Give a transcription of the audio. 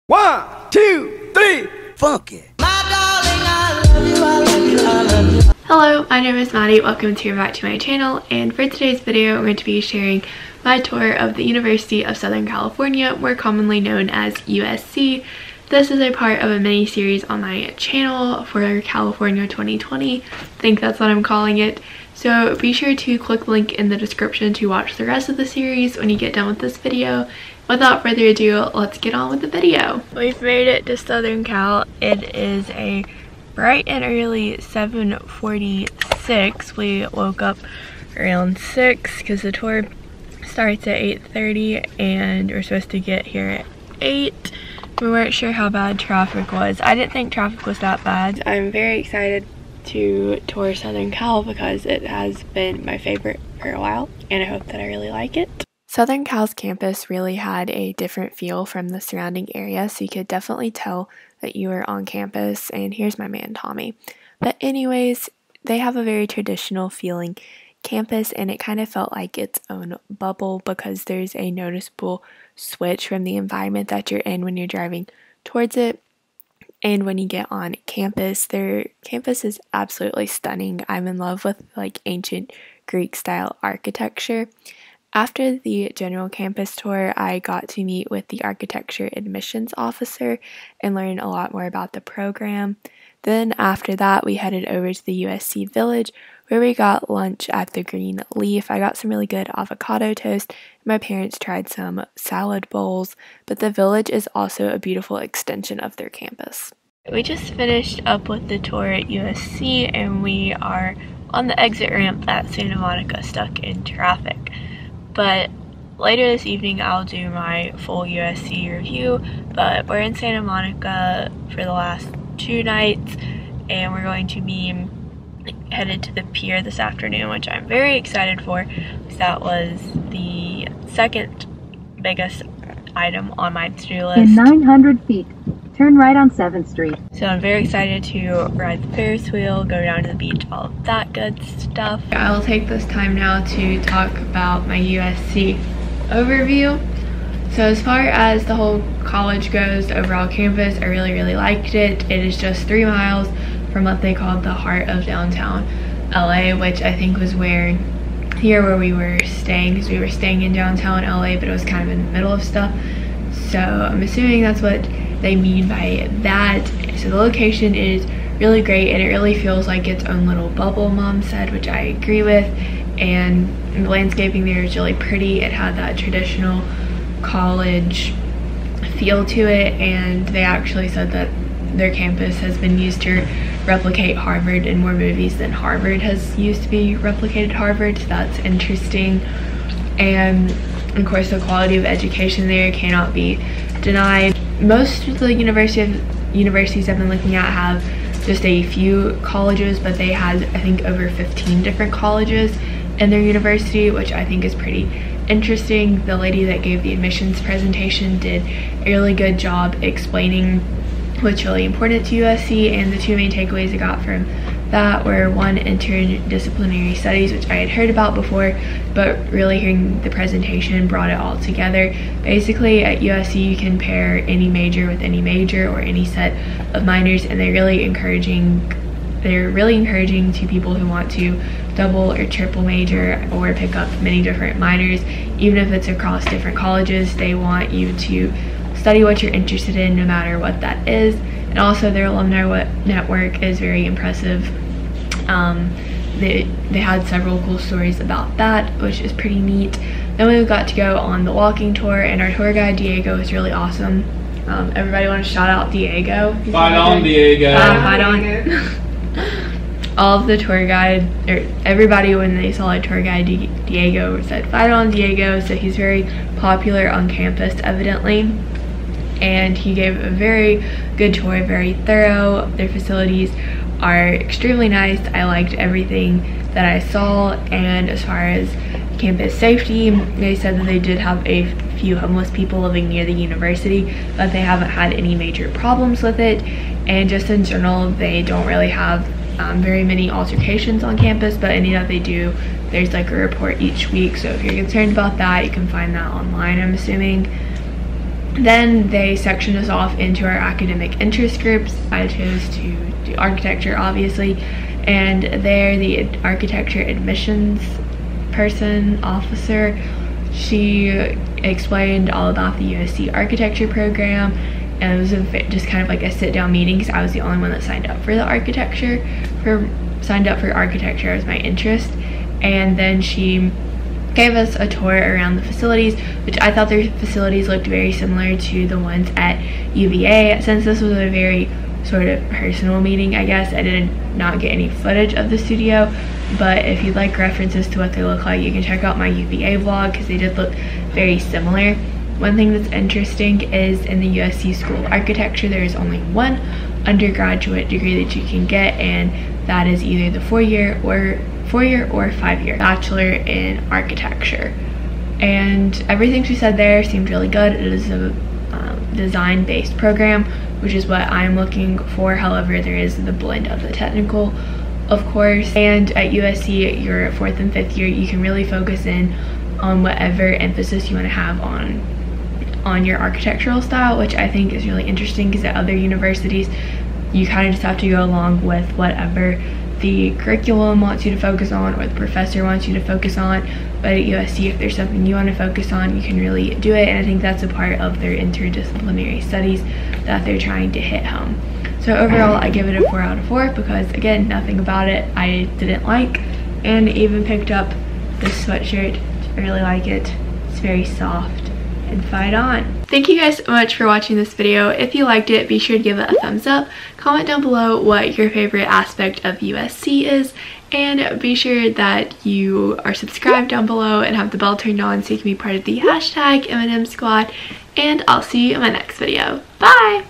1, 2, 3, funk it. Hello, my name is Maddie. Welcome back to my channel, and for today's video I'm going to be sharing my tour of the University of Southern California, more commonly known as USC. This is a part of a mini series on my channel for California 2020. I think that's what I'm calling it. So be sure to click the link in the description to watch the rest of the series when you get done with this video. Without further ado, let's get on with the video. We've made it to Southern Cal. It is a bright and early 7:46. We woke up around 6 because the tour starts at 8:30 and we're supposed to get here at 8. We weren't sure how bad traffic was. I didn't think traffic was that bad. I'm very excited to tour Southern Cal because it has been my favorite for a while, and I hope that I really like it. Southern Cal's campus really had a different feel from the surrounding area, so you could definitely tell that you were on campus. And here's my man Tommy. But anyways, they have a very traditional feeling campus, and it kind of felt like its own bubble because there's a noticeable switch from the environment that you're in when you're driving towards it and when you get on campus. Their campus is absolutely stunning. I'm in love with like ancient Greek style architecture. After the general campus tour, I got to meet with the architecture admissions officer and learn a lot more about the program. Then after that, we headed over to the USC Village, where we got lunch at the Green Leaf. I got some really good avocado toast. My parents tried some salad bowls, but the Village is also a beautiful extension of their campus. We just finished up with the tour at USC, and we are on the exit ramp at Santa Monica, stuck in traffic. But later this evening I'll do my full USC review, but we're in Santa Monica for the last 2 nights, and we're going to be headed to the pier this afternoon, which I'm very excited for because that was the second biggest item on my to-do list. In 900 feet, turn right on 7th Street. So I'm very excited to ride the Ferris wheel, go down to the beach, all of that good stuff. I'll take this time now to talk about my USC overview. So as far as the whole college goes, the overall campus, I really liked it. It is just 3 miles from what they called the heart of downtown LA, which I think was where we were staying, because we were staying in downtown LA, but it was kind of in the middle of stuff. So I'm assuming that's what they mean by that. So the location is really great, and it really feels like its own little bubble, Mom said, which I agree with. And the landscaping there is really pretty. It had that traditional college feel to it, and they actually said that their campus has been used to replicate Harvard in more movies than Harvard has used to be replicated Harvard, so that's interesting. And of course the quality of education there cannot be denied. Most of the universities I've been looking at have just a few colleges, but they had, I think, over 15 different colleges in their university, which I think is pretty interesting. The lady that gave the admissions presentation did a really good job explaining what's really important to USC, and the 2 main takeaways I got from that were, 1, interdisciplinary studies, which I had heard about before, but really hearing the presentation brought it all together. Basically at USC you can pair any major with any major or any set of minors, and they're really encouraging to people who want to double or triple major or pick up many different minors. Even if it's across different colleges, they want you to study what you're interested in, no matter what that is. And also their alumni network is very impressive. They had several cool stories about that, which is pretty neat. Then we got to go on the walking tour, and our tour guide Diego was really awesome. Everybody want to shout out Diego? Fight on, Diego. Fight on. All of the tour guide, or everybody, when they saw a tour guide Diego, said fight on Diego. So he's very popular on campus evidently, and he gave a very good tour, very thorough. Their facilities are extremely nice. I liked everything that I saw. And as far as campus safety, they said that they did have a few homeless people living near the university, but they haven't had any major problems with it. And just in general, they don't really have very many altercations on campus, but any that they do, there's like a report each week. So if you're concerned about that, you can find that online, I'm assuming. Then they sectioned us off into our academic interest groups. I chose to do architecture, obviously, and there the architecture admissions officer, she explained all about the USC architecture program, and it was just kind of like a sit-down meeting because I was the only one that signed up for the architecture, as my interest. And then she gave us a tour around the facilities, which I thought their facilities looked very similar to the ones at UVA. Since this was a very sort of personal meeting, I guess, I did not get any footage of the studio, but if you'd like references to what they look like, you can check out my UVA vlog because they did look very similar. One thing that's interesting is in the USC School of Architecture, there is only one undergraduate degree that you can get, and that is either the four-year or 5-year bachelor in architecture. And everything she said there seemed really good. It is a design-based program, which is what I'm looking for. However, there is the blend of the technical, of course. And at USC, your 4th and 5th year, you can really focus in on whatever emphasis you want to have on your architectural style, which I think is really interesting because at other universities, you kind of just have to go along with whatever the curriculum wants you to focus on or the professor wants you to focus on. But at USC, if there's something you want to focus on, you can really do it, and I think that's a part of their interdisciplinary studies that they're trying to hit home. So overall, I give it a 4 out of 4 because, again, nothing about it I didn't like, and even picked up this sweatshirt. I really like it. It's very soft and fight on. Thank you guys so much for watching this video. If you liked it, be sure to give it a thumbs up. Comment down below what your favorite aspect of USC is, and be sure that you are subscribed down below and have the bell turned on so you can be part of the hashtag M&M squad, and I'll see you in my next video. Bye!